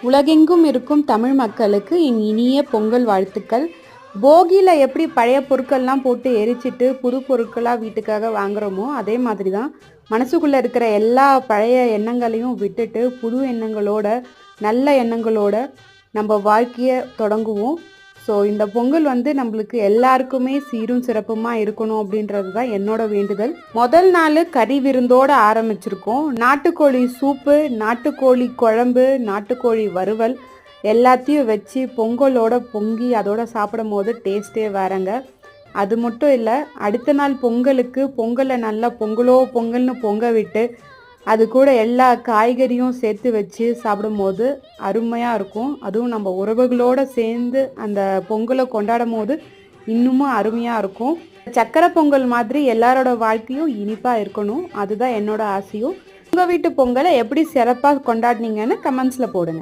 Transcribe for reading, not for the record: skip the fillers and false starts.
உலகெங்கும் இருக்கும் தமிழ் மக்களுக்கு என் இனிய பொங்கல் வாழ்த்துக்கள். போகியில் எப்படி பழைய பொருட்கள்லாம் போட்டு எரிச்சிட்டு புது பொருட்களாக வீட்டுக்காக வாங்குகிறோமோ அதே மாதிரி தான் மனசுக்குள்ளே இருக்கிற எல்லா பழைய எண்ணங்களையும் விட்டுட்டு புது எண்ணங்களோட நல்ல எண்ணங்களோட நம்ம வாழ்க்கையை தொடங்குவோம். ஸோ இந்த பொங்கல் நம்மளுக்கு எல்லாருக்குமே சீரும் சிறப்புமாக இருக்கணும் அப்படின்றது தான் என்னோட வேண்டுதல். முதல் நாள் கறி விருந்தோடு ஆரம்பிச்சிருக்கோம். நாட்டுக்கோழி சூப்பு, நாட்டுக்கோழி குழம்பு, நாட்டுக்கோழி வறுவல் எல்லாத்தையும் வச்சு பொங்கலோட பொங்கி அதோட சாப்பிடும் போது டேஸ்ட்டே வேறங்க. அது மட்டும் இல்லை, அடுத்த நாள் பொங்கலுக்கு பொங்கலை நல்லா பொங்கல்னு பொங்க விட்டு அது கூட எல்லா காய்கறியும் சேர்த்து வச்சு சாப்பிடும்போது அருமையாக இருக்கும். அதுவும் நம்ம உறவுகளோடு சேர்ந்து அந்த பொங்கலை கொண்டாடும் போது இன்னமும் அருமையாக இருக்கும். சக்கரை பொங்கல் மாதிரி எல்லாரோட வாழ்க்கையும் இனிப்பாக இருக்கணும், அதுதான் என்னோட ஆசையும். உங்கள் வீட்டு பொங்கலை எப்படி சிறப்பாக கொண்டாடினீங்கன்னு கமெண்ட்ஸில் போடுங்க.